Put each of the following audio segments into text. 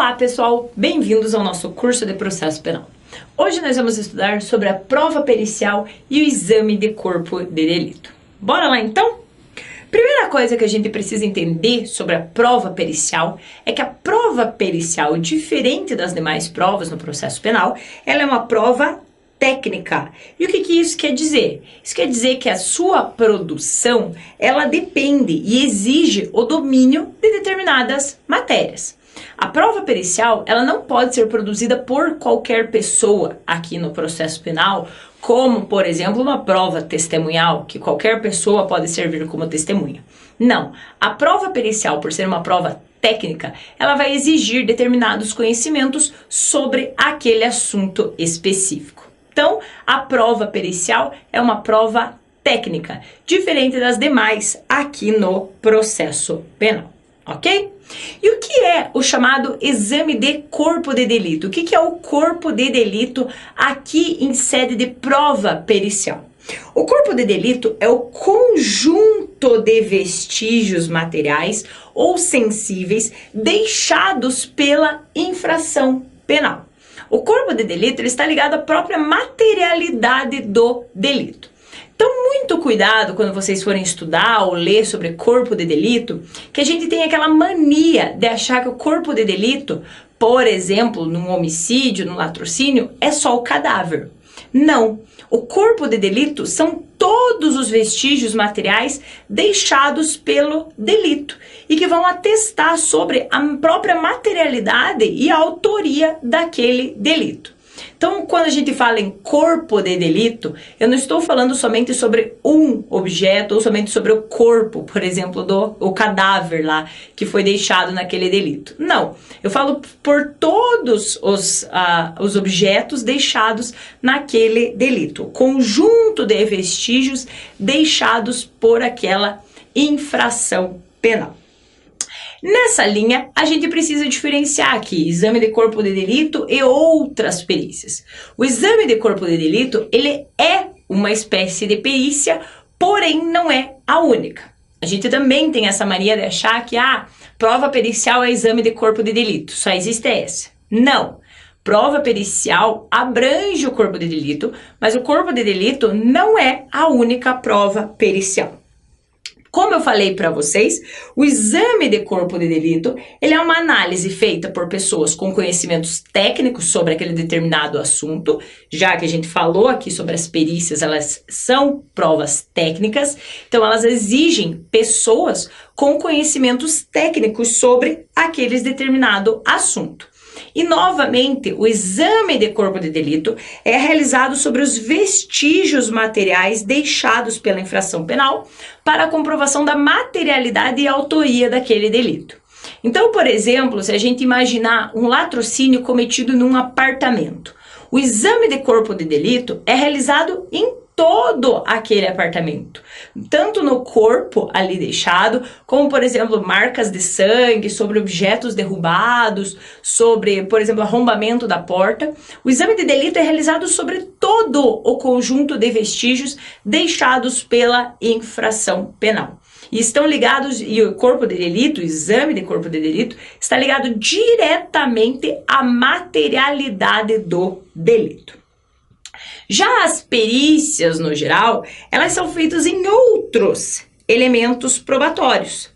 Olá pessoal, bem-vindos ao nosso curso de processo penal. Hoje nós vamos estudar sobre a prova pericial e o exame de corpo de delito. Bora lá então? Primeira coisa que a gente precisa entender sobre a prova pericial é que a prova pericial, diferente das demais provas no processo penal, ela é uma prova técnica. E o que isso quer dizer? Isso quer dizer que a sua produção, ela depende e exige o domínio de determinadas matérias. A prova pericial, ela não pode ser produzida por qualquer pessoa aqui no processo penal, como, por exemplo, uma prova testemunhal, que qualquer pessoa pode servir como testemunha. Não, a prova pericial, por ser uma prova técnica, ela vai exigir determinados conhecimentos sobre aquele assunto específico. Então, a prova pericial é uma prova técnica, diferente das demais aqui no processo penal, ok? E o que é o chamado exame de corpo de delito? O que é o corpo de delito aqui em sede de prova pericial? O corpo de delito é o conjunto de vestígios materiais ou sensíveis deixados pela infração penal. O corpo de delito ele está ligado à própria materialidade do delito. Então, muito cuidado quando vocês forem estudar ou ler sobre corpo de delito, que a gente tem aquela mania de achar que o corpo de delito, por exemplo, num homicídio, num latrocínio, é só o cadáver. Não. O corpo de delito são todos os vestígios materiais deixados pelo delito e que vão atestar sobre a própria materialidade e a autoria daquele delito. Então, quando a gente fala em corpo de delito, eu não estou falando somente sobre um objeto ou somente sobre o corpo, por exemplo, o cadáver lá que foi deixado naquele delito. Não, eu falo por todos os objetos deixados naquele delito, o conjunto de vestígios deixados por aquela infração penal. Nessa linha, a gente precisa diferenciar aqui exame de corpo de delito e outras perícias. O exame de corpo de delito, ele é uma espécie de perícia, porém não é a única. A gente também tem essa mania de achar que prova pericial é exame de corpo de delito, só existe essa. Não. Prova pericial abrange o corpo de delito, mas o corpo de delito não é a única prova pericial. Como eu falei para vocês, o exame de corpo de delito, ele é uma análise feita por pessoas com conhecimentos técnicos sobre aquele determinado assunto, já que a gente falou aqui sobre as perícias, elas são provas técnicas, então elas exigem pessoas com conhecimentos técnicos sobre aquele determinado assunto. E, novamente, o exame de corpo de delito é realizado sobre os vestígios materiais deixados pela infração penal para a comprovação da materialidade e autoria daquele delito. Então, por exemplo, se a gente imaginar um latrocínio cometido num apartamento, o exame de corpo de delito é realizado em todo aquele apartamento, tanto no corpo ali deixado, como, por exemplo, marcas de sangue, sobre objetos derrubados, sobre, por exemplo, arrombamento da porta. O exame de delito é realizado sobre todo o conjunto de vestígios deixados pela infração penal. E estão ligados, e o corpo de delito, o exame de corpo de delito, está ligado diretamente à materialidade do delito. Já as perícias, no geral, elas são feitas em outros elementos probatórios.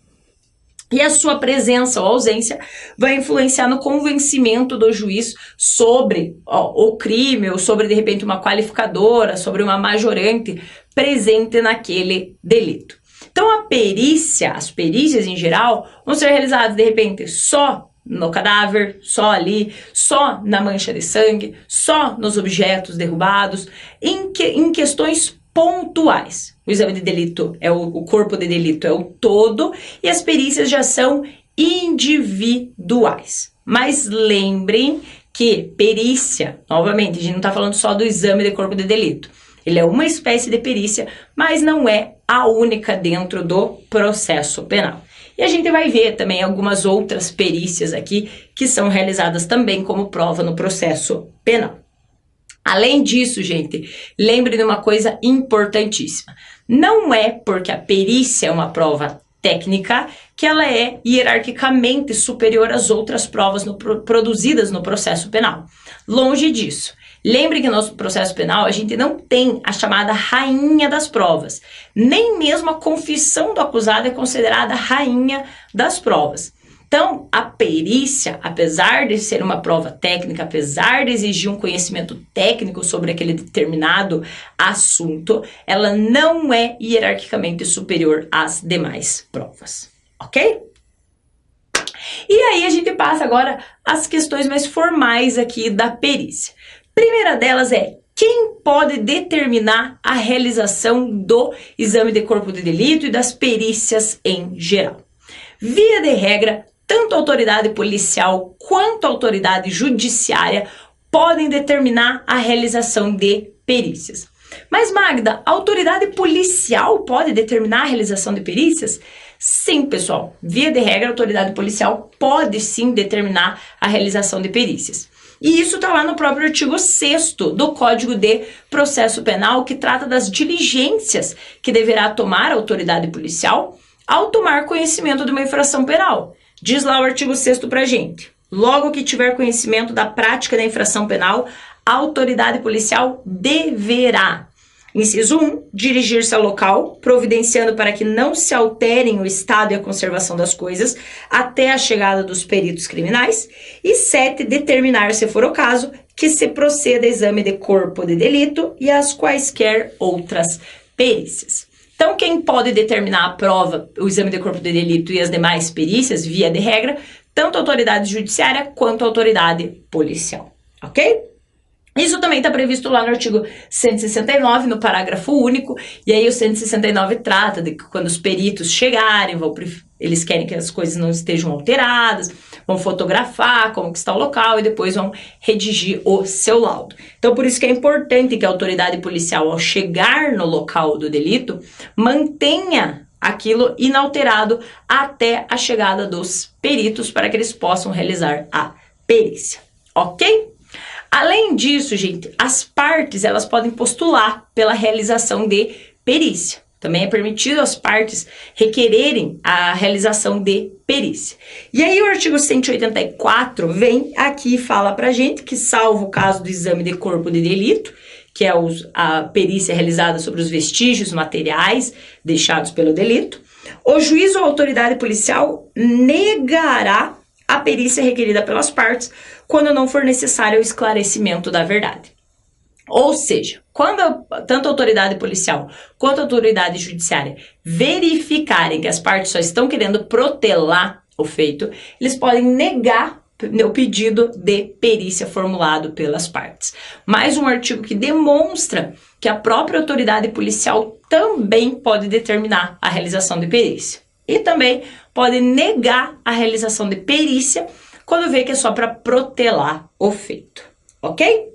E a sua presença ou ausência vai influenciar no convencimento do juiz sobre o crime, ou sobre, de repente, uma qualificadora, sobre uma majorante presente naquele delito. Então, as perícias em geral, vão ser realizadas, de repente, só no cadáver, só ali, só na mancha de sangue, só nos objetos derrubados, em questões pontuais. O exame de delito, o corpo de delito é o todo e as perícias já são individuais. Mas lembrem que perícia, novamente, a gente não está falando só do exame de corpo de delito. Ele é uma espécie de perícia, mas não é a única dentro do processo penal. E a gente vai ver também algumas outras perícias aqui que são realizadas também como prova no processo penal. Além disso, gente, lembre de uma coisa importantíssima. Não é porque a perícia é uma prova técnica que ela é hierarquicamente superior às outras provas produzidas no processo penal. Longe disso. Lembre que no nosso processo penal a gente não tem a chamada rainha das provas. Nem mesmo a confissão do acusado é considerada rainha das provas. Então, a perícia, apesar de ser uma prova técnica, apesar de exigir um conhecimento técnico sobre aquele determinado assunto, ela não é hierarquicamente superior às demais provas, ok? E aí a gente passa agora às questões mais formais aqui da perícia. Primeira delas é: quem pode determinar a realização do exame de corpo de delito e das perícias em geral? Via de regra, tanto a autoridade policial quanto a autoridade judiciária podem determinar a realização de perícias. Mas, Magda, a autoridade policial pode determinar a realização de perícias? Sim, pessoal. Via de regra, a autoridade policial pode sim determinar a realização de perícias. E isso está lá no próprio artigo 6º do Código de Processo Penal, que trata das diligências que deverá tomar a autoridade policial ao tomar conhecimento de uma infração penal. Diz lá o artigo 6º pra gente: logo que tiver conhecimento da prática da infração penal, a autoridade policial deverá, inciso 1, dirigir-se ao local, providenciando para que não se alterem o estado e a conservação das coisas até a chegada dos peritos criminais, e 7, determinar, se for o caso, que se proceda a exame de corpo de delito e as quaisquer outras perícias. Então, quem pode determinar a prova, o exame de corpo de delito e as demais perícias, via de regra, tanto a autoridade judiciária quanto a autoridade policial, ok? Isso também está previsto lá no artigo 169, no parágrafo único, e aí o 169 trata de que quando os peritos chegarem, eles querem que as coisas não estejam alteradas, vão fotografar como que está o local e depois vão redigir o seu laudo. Então, por isso que é importante que a autoridade policial, ao chegar no local do delito, mantenha aquilo inalterado até a chegada dos peritos para que eles possam realizar a perícia, ok? Além disso, gente, as partes elas podem postular pela realização de perícia. Também é permitido às partes requererem a realização de perícia. E aí o artigo 184 vem aqui e fala pra gente que, salvo o caso do exame de corpo de delito, que é a perícia realizada sobre os vestígios materiais deixados pelo delito, o juiz ou autoridade policial negará a perícia requerida pelas partes quando não for necessário o esclarecimento da verdade. Ou seja, quando tanto a autoridade policial quanto a autoridade judiciária verificarem que as partes só estão querendo protelar o feito, eles podem negar o pedido de perícia formulado pelas partes. Mais um artigo que demonstra que a própria autoridade policial também pode determinar a realização de perícia. E também pode negar a realização de perícia quando vê que é só para protelar o feito, ok?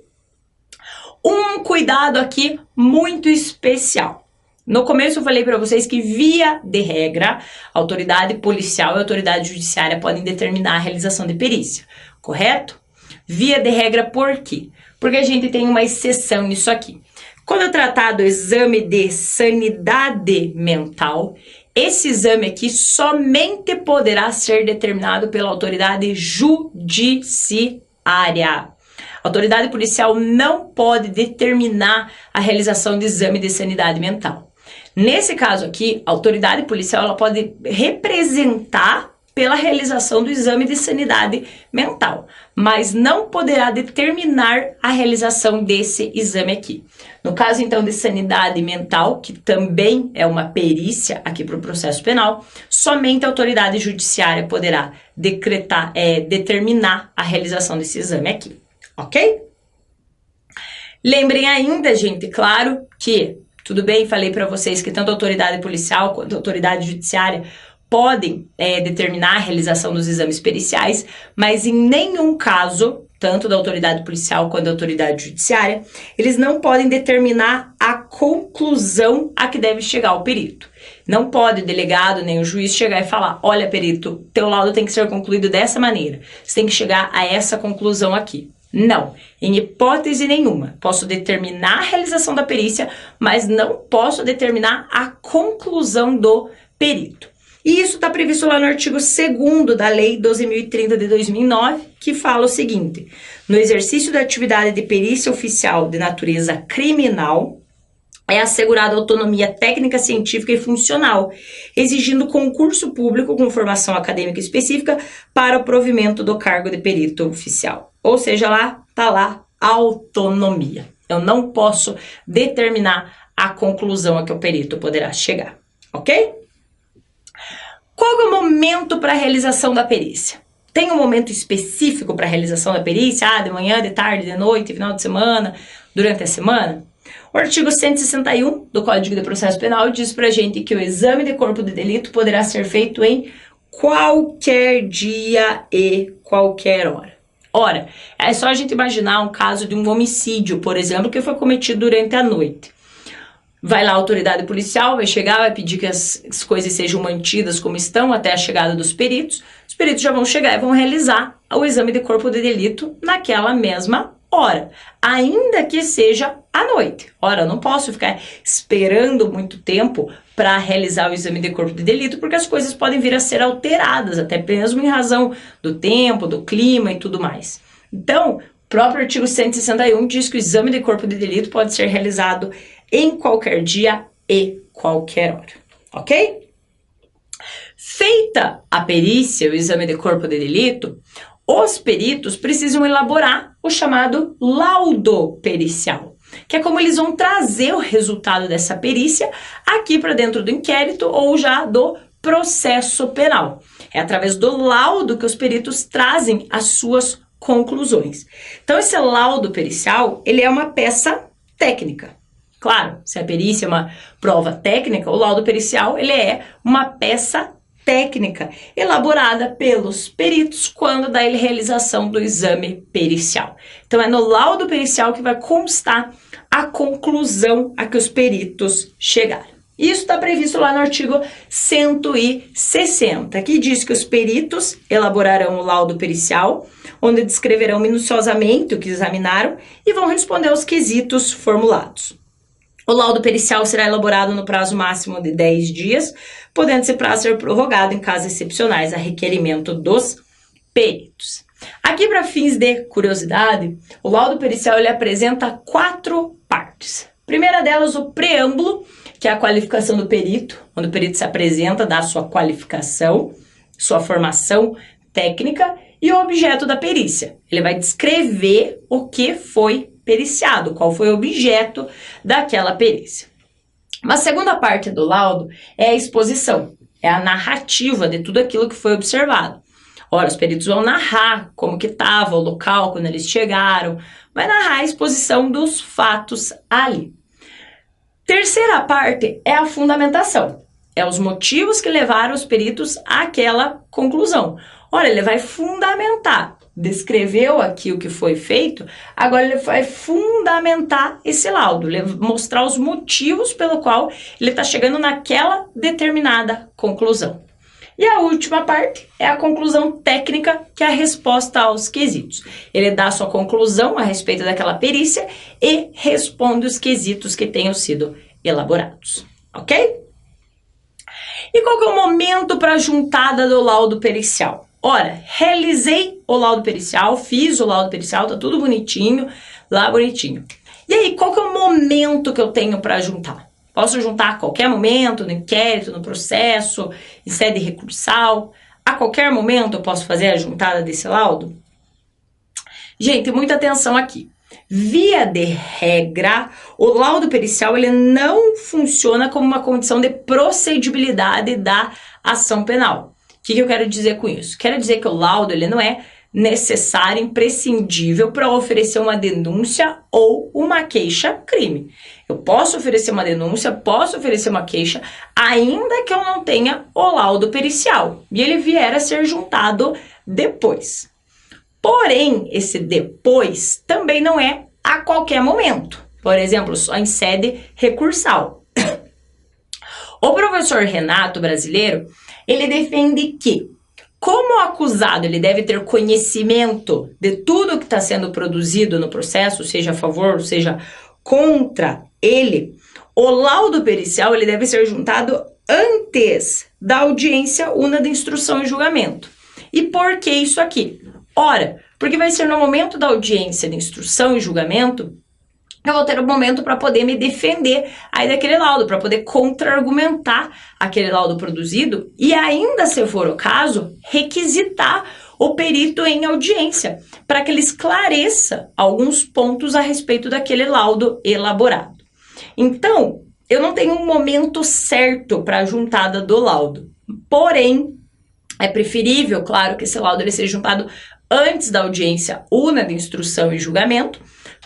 Um cuidado aqui muito especial. No começo eu falei para vocês que, via de regra, a autoridade policial e a autoridade judiciária podem determinar a realização de perícia, correto? Via de regra por quê? Porque a gente tem uma exceção nisso aqui. Quando eu tratar do exame de sanidade mental, esse exame aqui somente poderá ser determinado pela autoridade judiciária. A autoridade policial não pode determinar a realização de exame de sanidade mental. Nesse caso aqui, a autoridade policial ela pode representar pela realização do exame de sanidade mental, mas não poderá determinar a realização desse exame aqui. No caso, então, de sanidade mental, que também é uma perícia aqui para o processo penal, somente a autoridade judiciária poderá determinar a realização desse exame aqui, ok? Lembrem ainda, gente, claro que, tudo bem, falei para vocês que tanto a autoridade policial quanto a autoridade judiciária podem determinar a realização dos exames periciais, mas em nenhum caso, tanto da autoridade policial quanto da autoridade judiciária, eles não podem determinar a conclusão a que deve chegar o perito. Não pode o delegado nem o juiz chegar e falar: olha, perito, teu laudo tem que ser concluído dessa maneira, você tem que chegar a essa conclusão aqui. Não, em hipótese nenhuma. Posso determinar a realização da perícia, mas não posso determinar a conclusão do perito. E isso está previsto lá no artigo 2º da Lei 12.030 de 2009, que fala o seguinte: no exercício da atividade de perícia oficial de natureza criminal, é assegurada autonomia técnica, científica e funcional, exigindo concurso público com formação acadêmica específica para o provimento do cargo de perito oficial. Ou seja, lá está lá autonomia. Eu não posso determinar a conclusão a que o perito poderá chegar, ok? Qual é o momento para a realização da perícia? Tem um momento específico para a realização da perícia? De manhã, de tarde, de noite, final de semana, durante a semana? O artigo 161 do Código de Processo Penal diz pra gente que o exame de corpo de delito poderá ser feito em qualquer dia e qualquer hora. Ora, é só a gente imaginar um caso de um homicídio, por exemplo, que foi cometido durante a noite. Vai lá a autoridade policial, vai chegar, vai pedir que as coisas sejam mantidas como estão até a chegada dos peritos. Os peritos já vão chegar e vão realizar o exame de corpo de delito naquela mesma hora, ainda que seja à noite. Ora, eu não posso ficar esperando muito tempo para realizar o exame de corpo de delito, porque as coisas podem vir a ser alteradas, até mesmo em razão do tempo, do clima e tudo mais. Então, o próprio artigo 161 diz que o exame de corpo de delito pode ser realizado em qualquer dia e qualquer hora, ok? Feita a perícia, o exame de corpo de delito, os peritos precisam elaborar o chamado laudo pericial, que é como eles vão trazer o resultado dessa perícia aqui para dentro do inquérito ou já do processo penal. É através do laudo que os peritos trazem as suas conclusões. Então, esse laudo pericial, ele é uma peça técnica. Claro, se a perícia é uma prova técnica, o laudo pericial, ele é uma peça técnica elaborada pelos peritos quando da realização do exame pericial. Então, é no laudo pericial que vai constar a conclusão a que os peritos chegaram. Isso está previsto lá no artigo 160, que diz que os peritos elaborarão o laudo pericial, onde descreverão minuciosamente o que examinaram e vão responder aos quesitos formulados. O laudo pericial será elaborado no prazo máximo de 10 dias, podendo esse prazo ser prorrogado em casos excepcionais a requerimento dos peritos. Aqui, para fins de curiosidade, o laudo pericial ele apresenta 4 partes. Primeira delas, o preâmbulo, que é a qualificação do perito, onde o perito se apresenta, dá sua qualificação, sua formação técnica e o objeto da perícia. Ele vai descrever o que foi periciado, qual foi o objeto daquela perícia. Uma segunda parte do laudo é a exposição, é a narrativa de tudo aquilo que foi observado. Ora, os peritos vão narrar como que estava o local quando eles chegaram, vai narrar a exposição dos fatos ali. Terceira parte é a fundamentação, é os motivos que levaram os peritos àquela conclusão. Ora, ele vai fundamentar, descreveu aqui o que foi feito, agora ele vai fundamentar esse laudo, mostrar os motivos pelo qual ele está chegando naquela determinada conclusão. E a última parte é a conclusão técnica, que é a resposta aos quesitos. Ele dá a sua conclusão a respeito daquela perícia e responde os quesitos que tenham sido elaborados, ok? E qual que é o momento para a juntada do laudo pericial? Ora, realizei o laudo pericial, fiz o laudo pericial, tá tudo bonitinho, lá bonitinho. E aí, qual que é o momento que eu tenho para juntar? Posso juntar a qualquer momento, no inquérito, no processo, em sede recursal? A qualquer momento eu posso fazer a juntada desse laudo? Gente, muita atenção aqui. Via de regra, o laudo pericial ele não funciona como uma condição de procedibilidade da ação penal. O que eu quero dizer com isso? Quero dizer que o laudo ele não é necessário, imprescindível para oferecer uma denúncia ou uma queixa-crime. Eu posso oferecer uma denúncia, posso oferecer uma queixa, ainda que eu não tenha o laudo pericial e ele vier a ser juntado depois. Porém, esse depois também não é a qualquer momento. Por exemplo, só em sede recursal. O professor Renato brasileiro, ele defende que, como o acusado ele deve ter conhecimento de tudo que está sendo produzido no processo, seja a favor, seja contra ele, o laudo pericial ele deve ser juntado antes da audiência una de instrução e julgamento. E por que isso aqui? Ora, porque vai ser no momento da audiência de instrução e julgamento que eu vou ter um momento para poder me defender aí daquele laudo, para poder contra-argumentar aquele laudo produzido e ainda, se for o caso, requisitar o perito em audiência, para que ele esclareça alguns pontos a respeito daquele laudo elaborado. Então, eu não tenho um momento certo para a juntada do laudo, porém, é preferível, claro, que esse laudo ele seja juntado antes da audiência una de instrução e julgamento,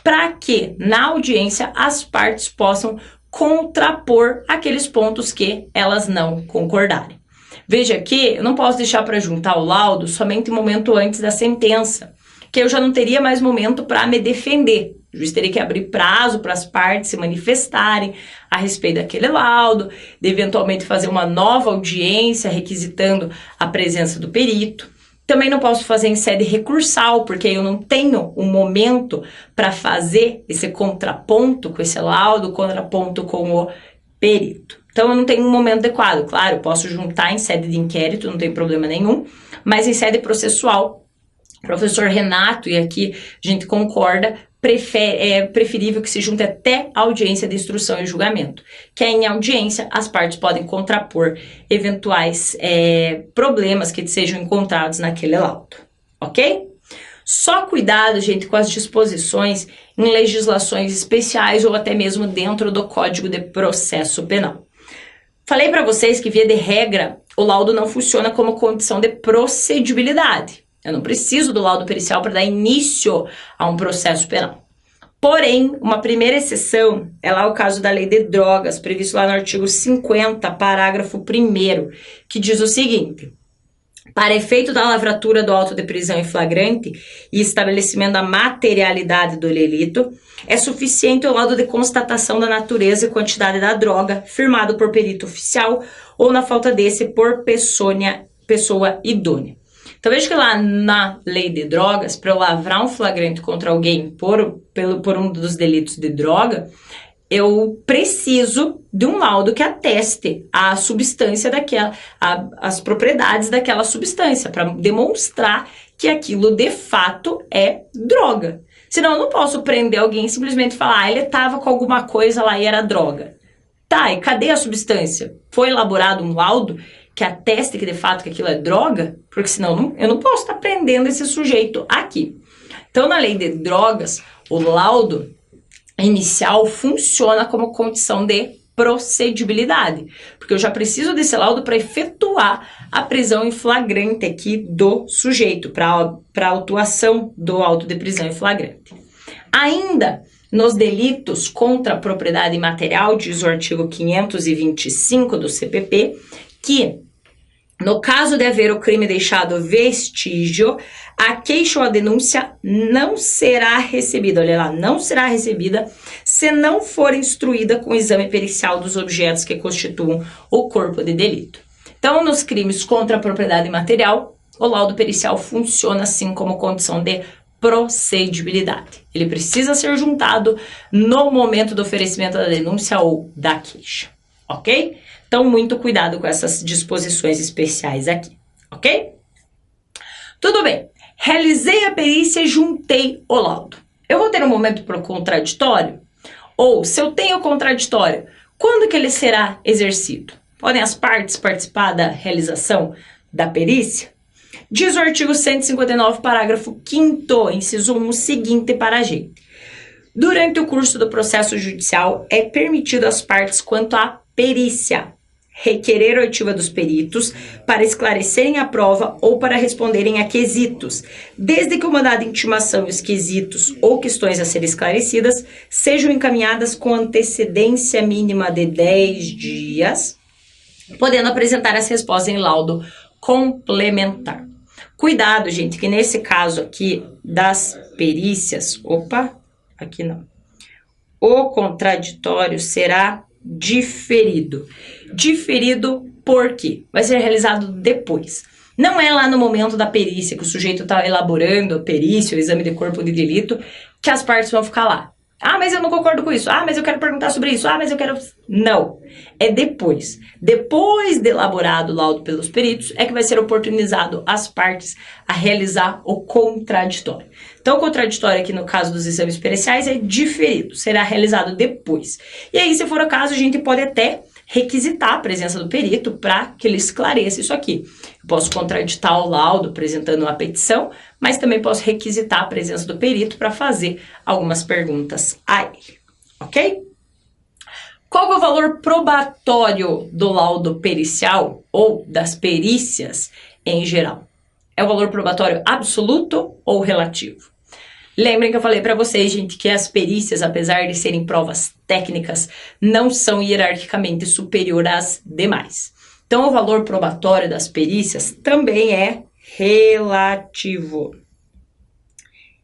para que na audiência as partes possam contrapor aqueles pontos que elas não concordarem. Veja que eu não posso deixar para juntar o laudo somente um momento antes da sentença, que eu já não teria mais momento para me defender. O juiz teria que abrir prazo para as partes se manifestarem a respeito daquele laudo, de eventualmente fazer uma nova audiência requisitando a presença do perito. Também não posso fazer em sede recursal, porque eu não tenho um momento para fazer esse contraponto com esse laudo, contraponto com o perito. Então, eu não tenho um momento adequado. Claro, eu posso juntar em sede de inquérito, não tem problema nenhum, mas em sede processual, o professor Renato, e aqui a gente concorda, é preferível que se junte até a audiência de instrução e julgamento, que em audiência as partes podem contrapor eventuais problemas que sejam encontrados naquele laudo, ok? Só cuidado, gente, com as disposições em legislações especiais ou até mesmo dentro do Código de Processo Penal. Falei para vocês que, via de regra, o laudo não funciona como condição de procedibilidade. Eu não preciso do laudo pericial para dar início a um processo penal. Porém, uma primeira exceção é lá o caso da Lei de Drogas, previsto lá no artigo 50, parágrafo 1º, que diz o seguinte: para efeito da lavratura do auto de prisão em flagrante e estabelecimento da materialidade do delito, é suficiente o laudo de constatação da natureza e quantidade da droga, firmado por perito oficial ou, na falta desse, por pessoa idônea. Então, veja que lá na Lei de Drogas, para eu lavrar um flagrante contra alguém por um dos delitos de droga, eu preciso de um laudo que ateste a substância daquela, as propriedades daquela substância, para demonstrar que aquilo de fato é droga. Senão eu não posso prender alguém e simplesmente falar, ele estava com alguma coisa lá e era droga. Tá, e cadê a substância? Foi elaborado um laudo que ateste que de fato que aquilo é droga? Porque senão eu não posso estar prendendo esse sujeito aqui. Então, na Lei de Drogas, o laudo inicial funciona como condição de procedibilidade, porque eu já preciso desse laudo para efetuar a prisão em flagrante aqui do sujeito, para a autuação do auto de prisão em flagrante. Ainda nos delitos contra a propriedade imaterial, diz o artigo 525 do CPP, que no caso de haver o crime deixado vestígio, a queixa ou a denúncia não será recebida, olha lá, não será recebida se não for instruída com o exame pericial dos objetos que constituam o corpo de delito. Então, nos crimes contra a propriedade imaterial, o laudo pericial funciona assim como condição de procedibilidade. Ele precisa ser juntado no momento do oferecimento da denúncia ou da queixa, ok? Então, muito cuidado com essas disposições especiais aqui, ok? Tudo bem. Realizei a perícia e juntei o laudo. Eu vou ter um momento para o contraditório? Ou, se eu tenho contraditório, quando que ele será exercido? Podem as partes participar da realização da perícia? Diz o artigo 159, parágrafo 5º, inciso 1, o seguinte para a gente. Durante o curso do processo judicial, é permitido às partes quanto à perícia requerer a oitiva dos peritos para esclarecerem a prova ou para responderem a quesitos, desde que o mandado de intimação e os quesitos ou questões a serem esclarecidas sejam encaminhadas com antecedência mínima de 10 dias, podendo apresentar as respostas em laudo complementar. Cuidado, gente, que nesse caso aqui das perícias, aqui não, o contraditório será diferido. Diferido por quê? Vai ser realizado depois. Não é lá no momento da perícia, que o sujeito está elaborando a perícia, o exame de corpo de delito, que as partes vão ficar lá. Ah, mas eu não concordo com isso. Ah, mas eu quero perguntar sobre isso. Ah, mas eu quero... Não. É depois. Depois de elaborado o laudo pelos peritos, é que vai ser oportunizado às partes a realizar o contraditório. Então, o contraditório aqui no caso dos exames periciais é diferido. Será realizado depois. E aí, se for o caso, a gente pode até requisitar a presença do perito para que ele esclareça isso aqui. Eu posso contraditar o laudo apresentando uma petição, mas também posso requisitar a presença do perito para fazer algumas perguntas a ele, ok? Qual é o valor probatório do laudo pericial ou das perícias em geral? É o valor probatório absoluto ou relativo? Lembrem que eu falei para vocês, gente, que as perícias, apesar de serem provas técnicas, não são hierarquicamente superior às demais. Então, o valor probatório das perícias também é relativo.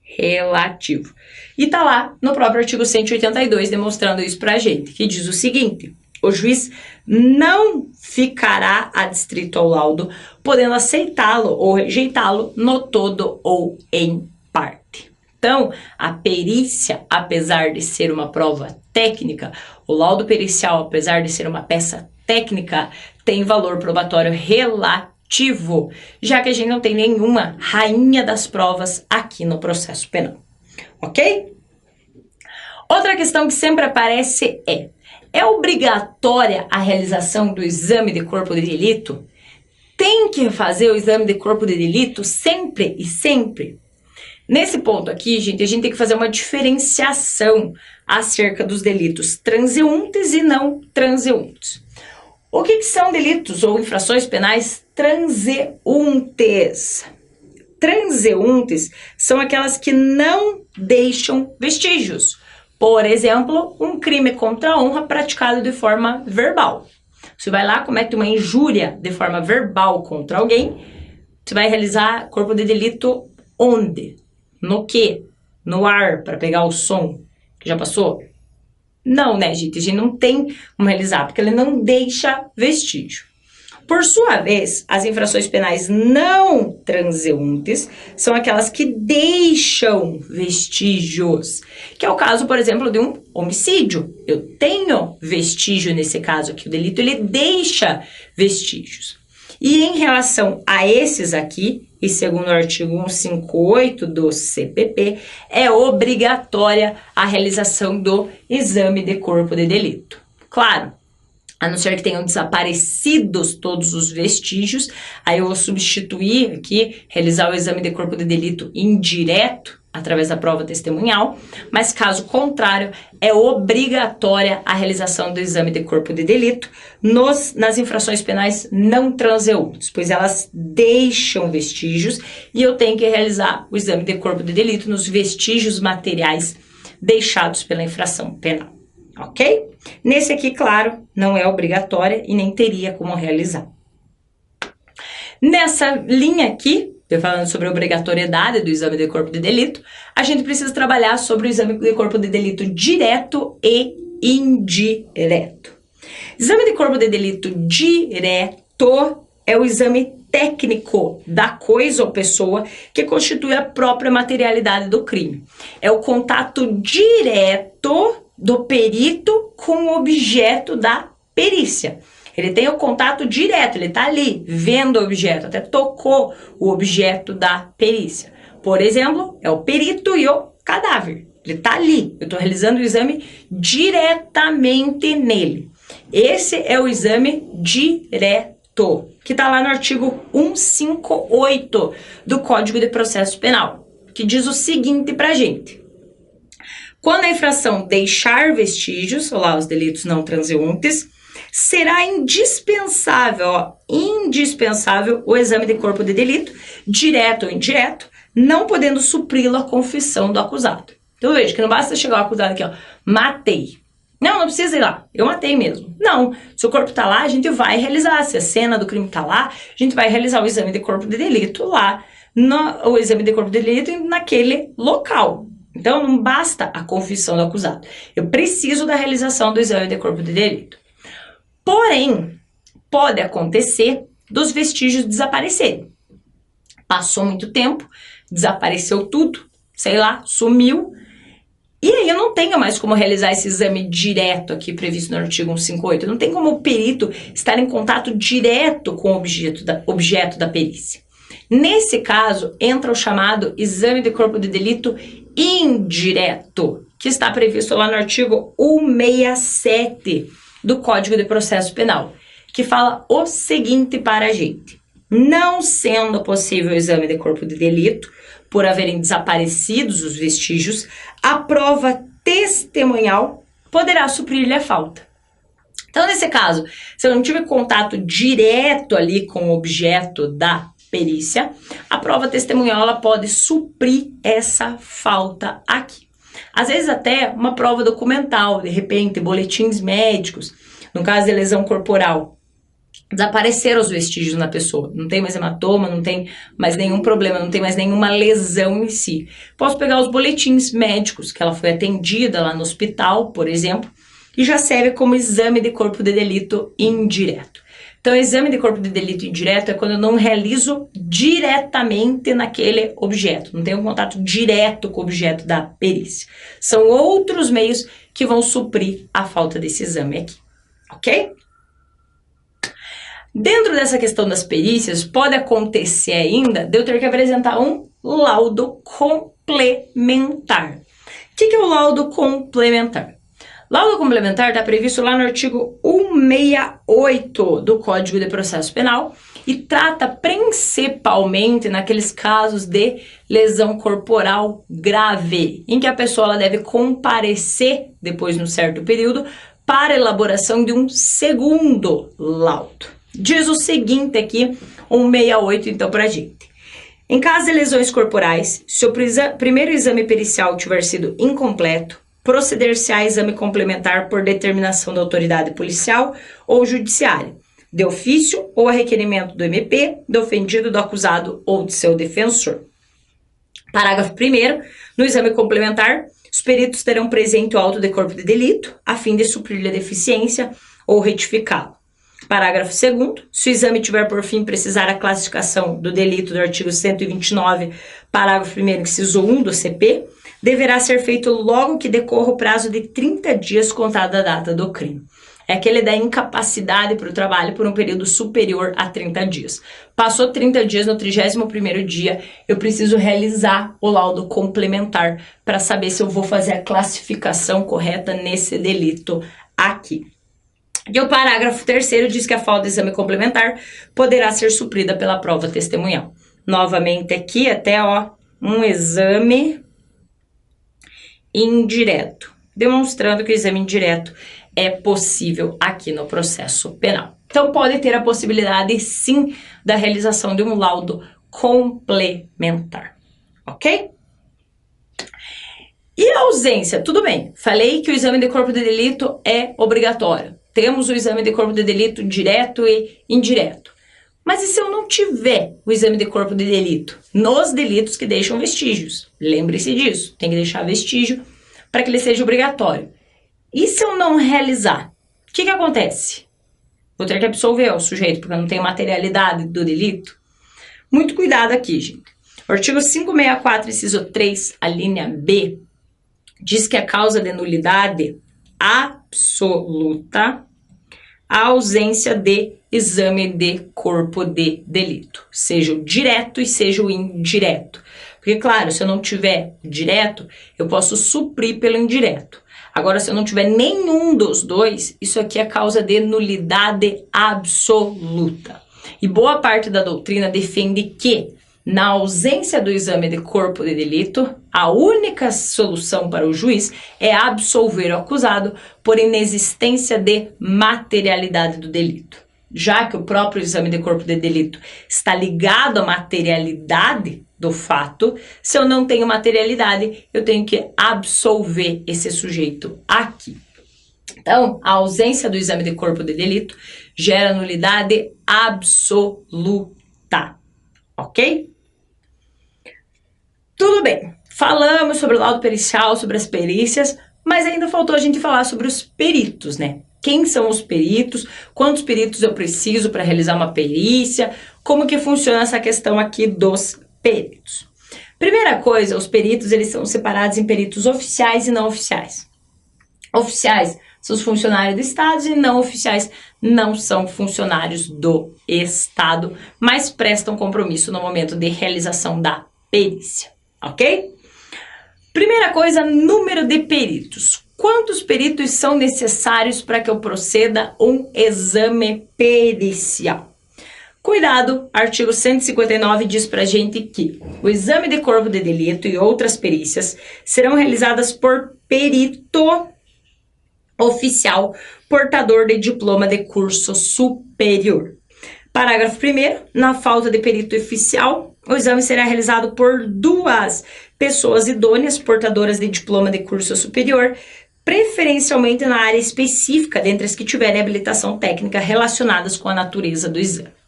Relativo. E tá lá no próprio artigo 182 demonstrando isso pra gente, que diz o seguinte: o juiz não ficará adstrito ao laudo, podendo aceitá-lo ou rejeitá-lo no todo ou em parte. Então, a perícia, apesar de ser uma prova técnica, o laudo pericial, apesar de ser uma peça técnica, tem valor probatório relativo, já que a gente não tem nenhuma rainha das provas aqui no processo penal, ok? Outra questão que sempre aparece é obrigatória a realização do exame de corpo de delito? Tem que fazer o exame de corpo de delito sempre e sempre? Nesse ponto aqui, gente, a gente tem que fazer uma diferenciação acerca dos delitos transeuntes e não transeuntes. O que são delitos ou infrações penais transeuntes? Transeuntes são aquelas que não deixam vestígios. Por exemplo, um crime contra a honra praticado de forma verbal. Você vai lá, comete uma injúria de forma verbal contra alguém, você vai realizar corpo de delito onde? No quê? No ar, para pegar o som que já passou? Não, né, gente? A gente não tem como realizar, porque ele não deixa vestígio. Por sua vez, as infrações penais não transeuntes são aquelas que deixam vestígios, que é o caso, por exemplo, de um homicídio. Eu tenho vestígio nesse caso aqui, o delito ele deixa vestígios. E em relação a esses aqui, e segundo o artigo 158 do CPP, é obrigatória a realização do exame de corpo de delito. Claro, a não ser que tenham desaparecidos todos os vestígios, aí eu vou substituir aqui, realizar o exame de corpo de delito indireto, através da prova testemunhal, mas caso contrário, é obrigatória a realização do exame de corpo de delito nas infrações penais não transeuntes, pois elas deixam vestígios e eu tenho que realizar o exame de corpo de delito nos vestígios materiais deixados pela infração penal, ok? Nesse aqui, claro, não é obrigatória e nem teria como realizar. Nessa linha aqui, falando sobre a obrigatoriedade do exame de corpo de delito, a gente precisa trabalhar sobre o exame de corpo de delito direto e indireto. Exame de corpo de delito direto é o exame técnico da coisa ou pessoa que constitui a própria materialidade do crime. É o contato direto do perito com o objeto da perícia. Ele tem o contato direto, ele está ali, vendo o objeto, até tocou o objeto da perícia. Por exemplo, é o perito e o cadáver. Ele está ali, eu estou realizando o exame diretamente nele. Esse é o exame direto, que está lá no artigo 158 do Código de Processo Penal, que diz o seguinte pra gente: quando a infração deixar vestígios, ou lá os delitos não transeuntes, será indispensável, indispensável o exame de corpo de delito, direto ou indireto, não podendo supri-lo a confissão do acusado. Então veja que não basta chegar o acusado aqui, ó, matei. Não precisa ir lá, eu matei mesmo. Não, se o corpo tá lá, a gente vai realizar, se a cena do crime tá lá, a gente vai realizar o exame de corpo de delito lá, o exame de corpo de delito naquele local. Então não basta a confissão do acusado, eu preciso da realização do exame de corpo de delito. Porém, pode acontecer dos vestígios desaparecerem. Passou muito tempo, desapareceu tudo, sei lá, sumiu. E aí eu não tenho mais como realizar esse exame direto aqui previsto no artigo 158. Não tem como o perito estar em contato direto com o objeto da perícia. Nesse caso, entra o chamado exame de corpo de delito indireto, que está previsto lá no artigo 167 do Código de Processo Penal, que fala o seguinte para a gente: não sendo possível o exame de corpo de delito, por haverem desaparecidos os vestígios, a prova testemunhal poderá suprir-lhe a falta. Então, nesse caso, se eu não tive contato direto ali com o objeto da perícia, a prova testemunhal ela pode suprir essa falta aqui. Às vezes até uma prova documental, de repente, boletins médicos, no caso de lesão corporal. Desapareceram os vestígios na pessoa, não tem mais hematoma, não tem mais nenhum problema, não tem mais nenhuma lesão em si. Posso pegar os boletins médicos, que ela foi atendida lá no hospital, por exemplo, e já serve como exame de corpo de delito indireto. Então, exame de corpo de delito indireto é quando eu não realizo diretamente naquele objeto, não tenho um contato direto com o objeto da perícia. São outros meios que vão suprir a falta desse exame aqui, ok? Dentro dessa questão das perícias, pode acontecer ainda de eu ter que apresentar um laudo complementar. O que é o laudo complementar? Laudo complementar está previsto lá no artigo 168 do Código de Processo Penal e trata principalmente naqueles casos de lesão corporal grave, em que a pessoa ela deve comparecer, depois de um certo período, para a elaboração de um segundo laudo. Diz o seguinte aqui, 168 então pra gente. Em caso de lesões corporais, se o primeiro exame pericial tiver sido incompleto, proceder-se a exame complementar por determinação da autoridade policial ou judiciária, de ofício ou a requerimento do MP, do ofendido, do acusado ou de seu defensor. Parágrafo 1º, no exame complementar, os peritos terão presente o auto de corpo de delito, a fim de suprir-lhe a deficiência ou retificá-lo. Parágrafo 2º, se o exame tiver por fim precisar a classificação do delito do artigo 129, parágrafo 1º, inciso 1 do CP, deverá ser feito logo que decorra o prazo de 30 dias contado da data do crime. É aquele da incapacidade para o trabalho por um período superior a 30 dias. Passou 30 dias, no 31º dia, eu preciso realizar o laudo complementar para saber se eu vou fazer a classificação correta nesse delito aqui. E o parágrafo 3º diz que a falta de exame complementar poderá ser suprida pela prova testemunhal. Novamente aqui, até um exame indireto, demonstrando que o exame indireto é possível aqui no processo penal. Então, pode ter a possibilidade, sim, da realização de um laudo complementar, ok? E a ausência? Tudo bem, falei que o exame de corpo de delito é obrigatório. Temos o exame de corpo de delito direto e indireto. Mas e se eu não tiver o exame de corpo de delito? Nos delitos que deixam vestígios. Lembre-se disso, tem que deixar vestígio para que ele seja obrigatório. E se eu não realizar? O que acontece? Vou ter que absolver o sujeito porque eu não tenho materialidade do delito? Muito cuidado aqui, gente. O artigo 564, inciso 3, a linha B, diz que a causa de nulidade absoluta a ausência de exame de corpo de delito, seja o direto e seja o indireto. Porque, claro, se eu não tiver direto, eu posso suprir pelo indireto. Agora, se eu não tiver nenhum dos dois, isso aqui é causa de nulidade absoluta. E boa parte da doutrina defende que, na ausência do exame de corpo de delito, a única solução para o juiz é absolver o acusado por inexistência de materialidade do delito. Já que o próprio exame de corpo de delito está ligado à materialidade do fato, se eu não tenho materialidade, eu tenho que absolver esse sujeito aqui. Então, a ausência do exame de corpo de delito gera nulidade absoluta, ok? Tudo bem, falamos sobre o laudo pericial, sobre as perícias, mas ainda faltou a gente falar sobre os peritos, né? Quem são os peritos, quantos peritos eu preciso para realizar uma perícia, como que funciona essa questão aqui dos peritos. Primeira coisa, os peritos eles são separados em peritos oficiais e não oficiais. Oficiais são os funcionários do Estado e não oficiais não são funcionários do Estado, mas prestam compromisso no momento de realização da perícia, ok? Primeira coisa, número de peritos. Quantos peritos são necessários para que eu proceda um exame pericial? Cuidado, artigo 159 diz pra gente que o exame de corpo de delito e outras perícias serão realizadas por perito oficial portador de diploma de curso superior. Parágrafo 1º, na falta de perito oficial, o exame será realizado por 2 pessoas idôneas portadoras de diploma de curso superior, preferencialmente na área específica, dentre as que tiverem habilitação técnica relacionadas com a natureza do exame.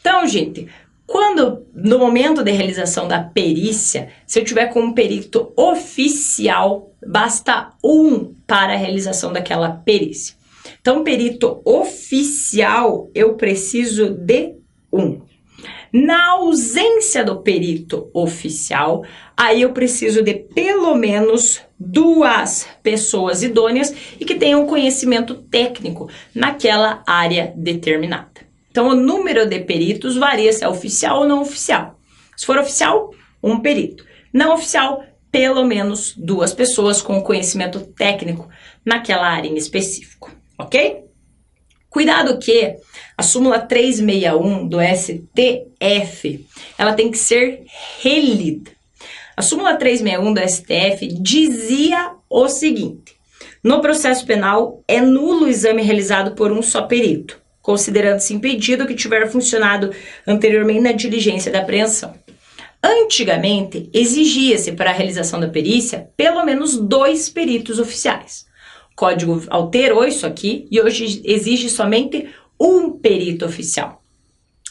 Então, gente, quando no momento da realização da perícia, se eu tiver com um perito oficial, basta um para a realização daquela perícia. Então, perito oficial, eu preciso de um. Na ausência do perito oficial, aí eu preciso de pelo menos 2 pessoas idôneas e que tenham conhecimento técnico naquela área determinada. Então, o número de peritos varia se é oficial ou não oficial. Se for oficial, um perito. Não oficial, pelo menos 2 pessoas com conhecimento técnico naquela área em específico, ok? Cuidado que a súmula 361 do STF, ela tem que ser relida. A súmula 361 do STF dizia o seguinte: no processo penal é nulo o exame realizado por um só perito, considerando-se impedido que tiver funcionado anteriormente na diligência da apreensão. Antigamente, exigia-se para a realização da perícia pelo menos 2 peritos oficiais. O Código alterou isso aqui e hoje exige somente um perito oficial.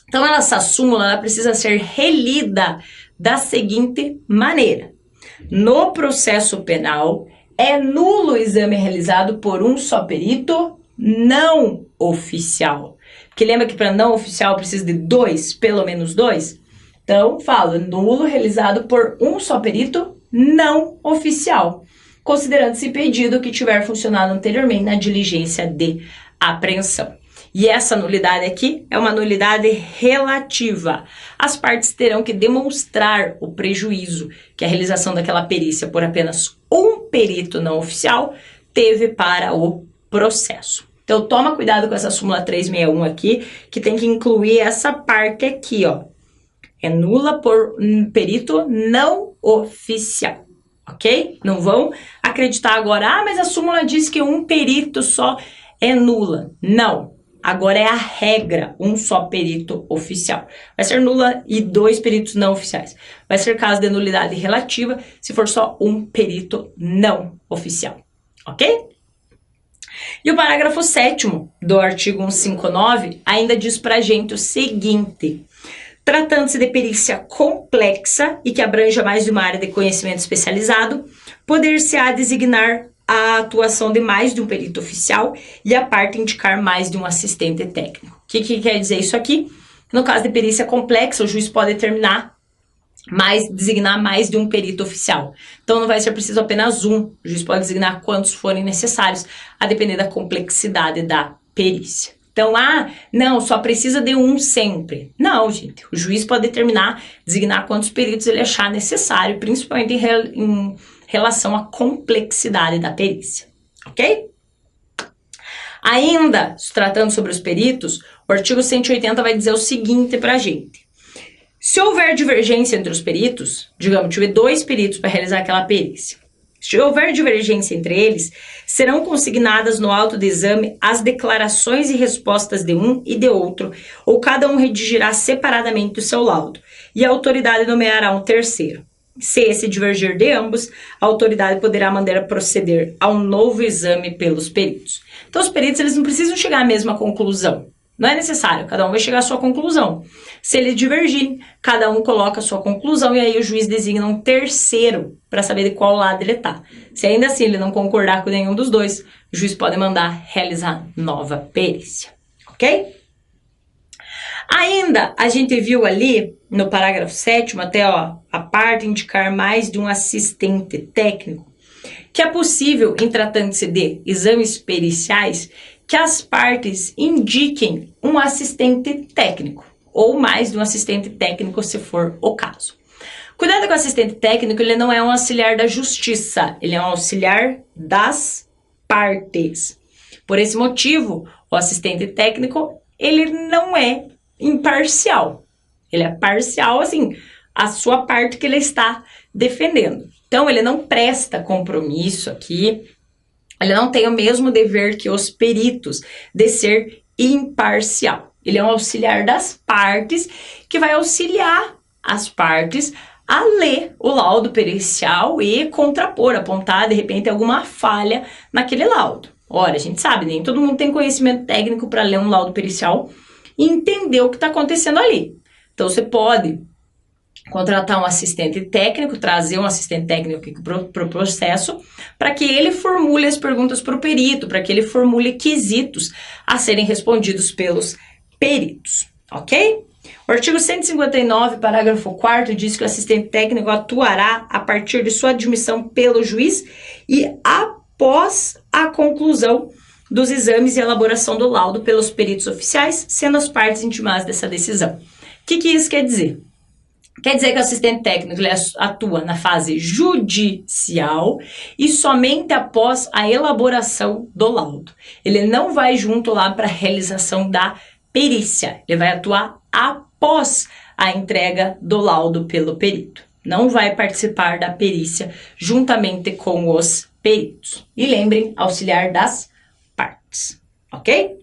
Então, essa súmula ela precisa ser relida da seguinte maneira: no processo penal, é nulo o exame realizado por um só perito não oficial. Porque lembra que para não oficial precisa de 2, pelo menos 2? Então, falo, nulo realizado por um só perito não oficial, considerando-se impedido que tiver funcionado anteriormente na diligência de apreensão. E essa nulidade aqui é uma nulidade relativa. As partes terão que demonstrar o prejuízo que a realização daquela perícia por apenas um perito não oficial teve para o processo. Então, toma cuidado com essa súmula 361 aqui, que tem que incluir essa parte aqui, ó. É nula por um perito não oficial, ok? Não vão acreditar agora, mas a súmula diz que um perito só é nula. Não, agora é a regra, um só perito oficial. Vai ser nula e 2 peritos não oficiais. Vai ser caso de nulidade relativa se for só um perito não oficial, ok? E o parágrafo 7º do artigo 159 ainda diz pra gente o seguinte: tratando-se de perícia complexa e que abranja mais de uma área de conhecimento especializado, poder-se-á designar a atuação de mais de um perito oficial e a parte indicar mais de um assistente técnico. O que quer dizer isso aqui? No caso de perícia complexa, o juiz pode designar mais de um perito oficial. Então, não vai ser preciso apenas um. O juiz pode designar quantos forem necessários, a depender da complexidade da perícia. Então, não, só precisa de um sempre. Não, gente, o juiz pode designar quantos peritos ele achar necessário, principalmente em relação à complexidade da perícia, ok? Ainda, tratando sobre os peritos, o artigo 180 vai dizer o seguinte pra gente: se houver divergência entre os peritos, digamos, tive 2 peritos para realizar aquela perícia, se houver divergência entre eles, serão consignadas no auto do exame as declarações e respostas de um e de outro, ou cada um redigirá separadamente o seu laudo, e a autoridade nomeará um terceiro. Se esse divergir de ambos, a autoridade poderá mandar proceder a um novo exame pelos peritos. Então, os peritos eles não precisam chegar à mesma conclusão. Não é necessário, cada um vai chegar à sua conclusão. Se eles divergirem, cada um coloca a sua conclusão e aí o juiz designa um terceiro para saber de qual lado ele está. Se ainda assim ele não concordar com nenhum dos dois, o juiz pode mandar realizar nova perícia, ok? Ainda, a gente viu ali, no parágrafo 7º, até ó, a parte indicar mais de um assistente técnico, que é possível, em tratando-se de exames periciais, que as partes indiquem um assistente técnico, ou mais de um assistente técnico, se for o caso. Cuidado com o assistente técnico, ele não é um auxiliar da justiça, ele é um auxiliar das partes. Por esse motivo, o assistente técnico, ele não é imparcial. Ele é parcial, assim, a sua parte que ele está defendendo. Então, ele não presta compromisso aqui, ele não tem o mesmo dever que os peritos de ser imparcial. Ele é um auxiliar das partes que vai auxiliar as partes a ler o laudo pericial e contrapor, apontar, de repente, alguma falha naquele laudo. Ora, a gente sabe, nem todo mundo tem conhecimento técnico para ler um laudo pericial e entender o que está acontecendo ali. Então, você pode contratar um assistente técnico, trazer um assistente técnico para o processo, para que ele formule as perguntas para o perito, para que ele formule quesitos a serem respondidos pelos peritos, ok? O artigo 159, parágrafo 4º, diz que o assistente técnico atuará a partir de sua admissão pelo juiz e após a conclusão dos exames e elaboração do laudo pelos peritos oficiais, sendo as partes intimadas dessa decisão. O que isso quer dizer? Quer dizer que o assistente técnico ele atua na fase judicial e somente após a elaboração do laudo. Ele não vai junto lá para a realização da perícia, ele vai atuar após a entrega do laudo pelo perito. Não vai participar da perícia juntamente com os peritos. E lembrem, auxiliar das partes, ok?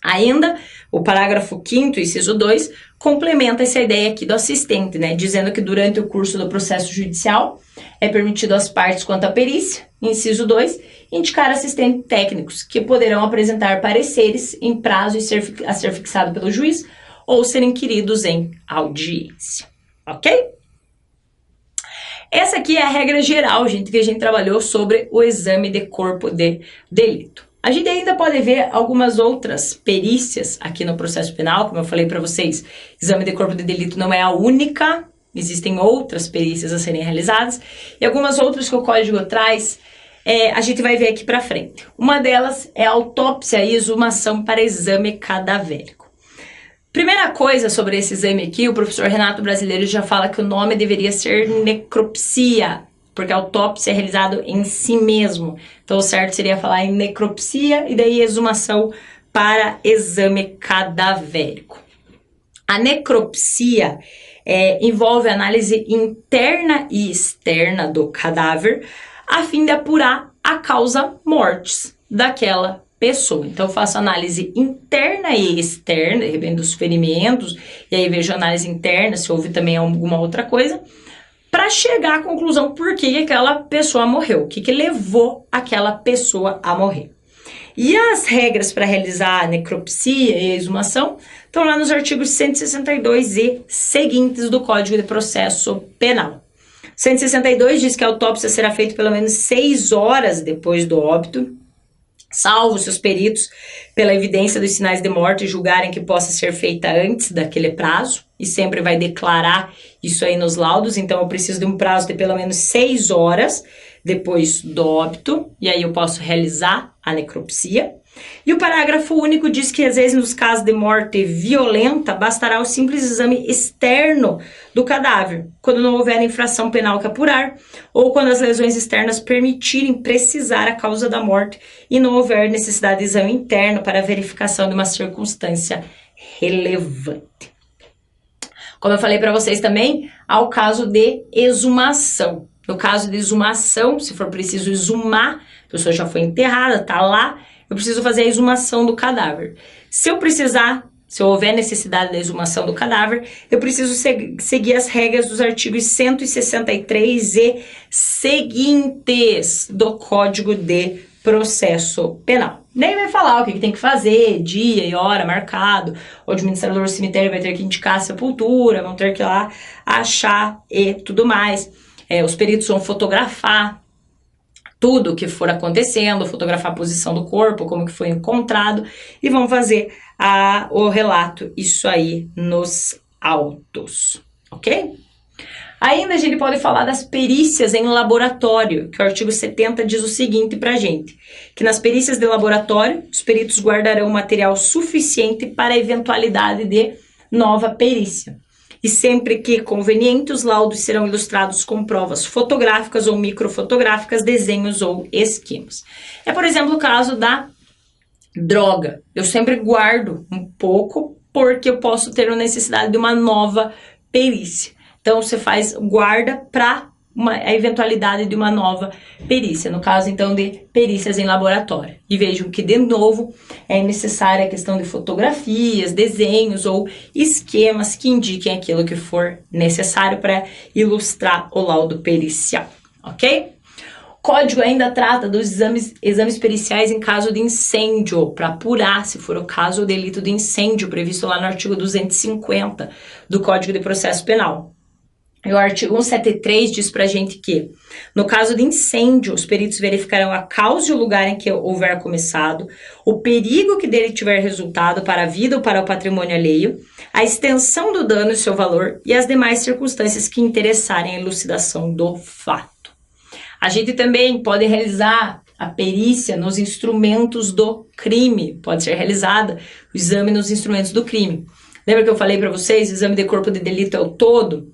Ainda, o parágrafo 5º, inciso 2, complementa essa ideia aqui do assistente, né? Dizendo que durante o curso do processo judicial é permitido às partes quanto à perícia, inciso 2, indicar assistentes técnicos que poderão apresentar pareceres em prazo a ser fixado pelo juiz ou serem inquiridos em audiência, ok? Essa aqui é a regra geral, gente, que a gente trabalhou sobre o exame de corpo de delito. A gente ainda pode ver algumas outras perícias aqui no processo penal, como eu falei para vocês, exame de corpo de delito não é a única, existem outras perícias a serem realizadas, e algumas outras que o código traz, a gente vai ver aqui para frente. Uma delas é a autópsia e exumação para exame cadavérico. Primeira coisa sobre esse exame aqui, o professor Renato Brasileiro já fala que o nome deveria ser necropsia, porque a autópsia é realizada em si mesmo. Então, o certo seria falar em necropsia e daí exumação para exame cadavérico. A necropsia envolve análise interna e externa do cadáver a fim de apurar a causa mortis daquela pessoa. Então, eu faço análise interna e externa, de repente dos ferimentos, e aí vejo análise interna, se houve também alguma outra coisa, para chegar à conclusão por que aquela pessoa morreu, o que levou aquela pessoa a morrer. E as regras para realizar a necropsia e a exumação estão lá nos artigos 162 e seguintes do Código de Processo Penal. 162 diz que a autópsia será feita pelo menos 6 horas depois do óbito, salvo se os peritos, pela evidência dos sinais de morte, julgarem que possa ser feita antes daquele prazo, e sempre vai declarar isso aí nos laudos. Então, eu preciso de um prazo de pelo menos 6 horas depois do óbito, e aí eu posso realizar a necropsia. E o parágrafo único diz que, às vezes, nos casos de morte violenta, bastará o simples exame externo do cadáver, quando não houver infração penal que apurar, ou quando as lesões externas permitirem precisar a causa da morte e não houver necessidade de exame interno para a verificação de uma circunstância relevante. Como eu falei para vocês também, há o caso de exumação. No caso de exumação, se for preciso exumar, a pessoa já foi enterrada, tá lá, eu preciso fazer a exumação do cadáver. Se eu houver necessidade da exumação do cadáver, eu preciso seguir as regras dos artigos 163 e seguintes do Código de Processo Penal. Nem vai falar o que tem que fazer, dia e hora marcado, o administrador do cemitério vai ter que indicar a sepultura, vão ter que ir lá achar e tudo mais. Os peritos vão fotografar tudo o que for acontecendo, fotografar a posição do corpo, como que foi encontrado, e vão fazer o relato, isso aí nos autos, ok? Ainda a gente pode falar das perícias em laboratório, que o artigo 70 diz o seguinte pra gente, que nas perícias de laboratório, os peritos guardarão material suficiente para a eventualidade de nova perícia. E sempre que conveniente, os laudos serão ilustrados com provas fotográficas ou microfotográficas, desenhos ou esquemas. É, por exemplo, o caso da droga. Eu sempre guardo um pouco porque eu posso ter a necessidade de uma nova perícia. Então, você guarda para a eventualidade de uma nova perícia. No caso, então, de perícias em laboratório. E vejam que, de novo, é necessária a questão de fotografias, desenhos ou esquemas que indiquem aquilo que for necessário para ilustrar o laudo pericial, ok? O código ainda trata dos exames periciais em caso de incêndio, para apurar, se for o caso, o delito de incêndio, previsto lá no artigo 250 do Código de Processo Penal. E o artigo 173 diz pra gente que, no caso de incêndio, os peritos verificarão a causa e o lugar em que houver começado, o perigo que dele tiver resultado para a vida ou para o patrimônio alheio, a extensão do dano e seu valor e as demais circunstâncias que interessarem a elucidação do fato. A gente também pode realizar a perícia nos instrumentos do crime, pode ser realizada o exame nos instrumentos do crime. Lembra que eu falei para vocês, o exame de corpo de delito é o todo?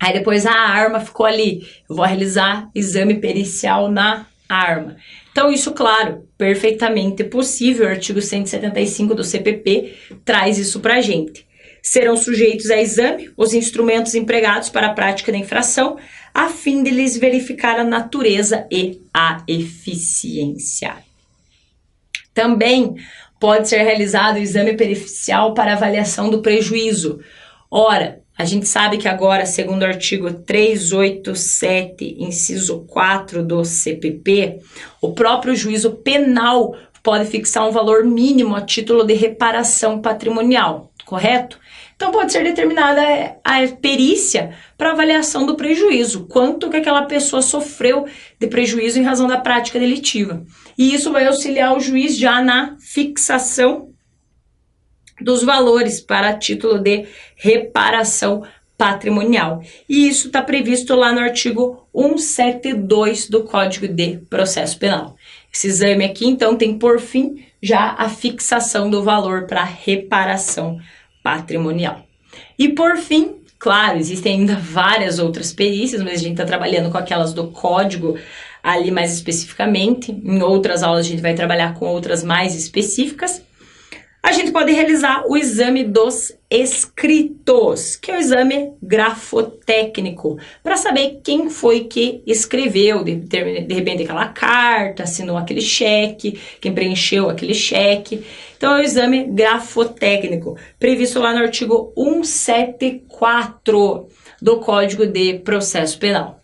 Aí depois a arma ficou ali, eu vou realizar exame pericial na arma. Então isso, claro, perfeitamente possível, o artigo 175 do CPP traz isso pra gente. Serão sujeitos a exame os instrumentos empregados para a prática da infração, a fim de lhes verificar a natureza e a eficiência. Também pode ser realizado o exame pericial para avaliação do prejuízo. Ora, a gente sabe que agora, segundo o artigo 387, inciso 4 do CPP, o próprio juízo penal pode fixar um valor mínimo a título de reparação patrimonial, correto? Então pode ser determinada a perícia para avaliação do prejuízo, quanto que aquela pessoa sofreu de prejuízo em razão da prática delitiva. E isso vai auxiliar o juiz já na fixação dos valores para título de reparação patrimonial. E isso está previsto lá no artigo 172 do Código de Processo Penal. Esse exame aqui, então, tem por fim já a fixação do valor para reparação patrimonial. E por fim, claro, existem ainda várias outras perícias, mas a gente está trabalhando com aquelas do código ali mais especificamente. Em outras aulas a gente vai trabalhar com outras mais específicas. A gente pode realizar o exame dos escritos, que é o exame grafotécnico, para saber quem foi que escreveu, de repente, aquela carta, assinou aquele cheque, quem preencheu aquele cheque. Então, é o exame grafotécnico, previsto lá no artigo 174 do Código de Processo Penal.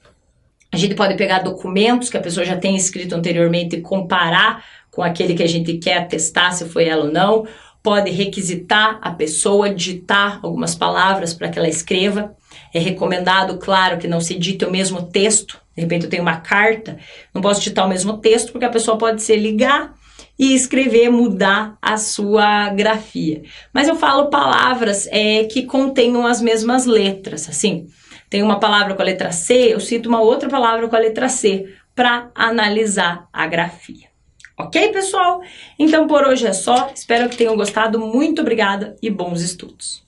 A gente pode pegar documentos que a pessoa já tem escrito anteriormente e comparar com aquele que a gente quer atestar se foi ela ou não. Pode requisitar a pessoa, digitar algumas palavras para que ela escreva. É recomendado, claro, que não se dite o mesmo texto. De repente eu tenho uma carta, não posso digitar o mesmo texto porque a pessoa pode se ligar e escrever, mudar a sua grafia. Mas eu falo palavras que contenham as mesmas letras, assim. Tem uma palavra com a letra C, eu cito uma outra palavra com a letra C para analisar a grafia. Ok, pessoal? Então, por hoje é só. Espero que tenham gostado. Muito obrigada e bons estudos.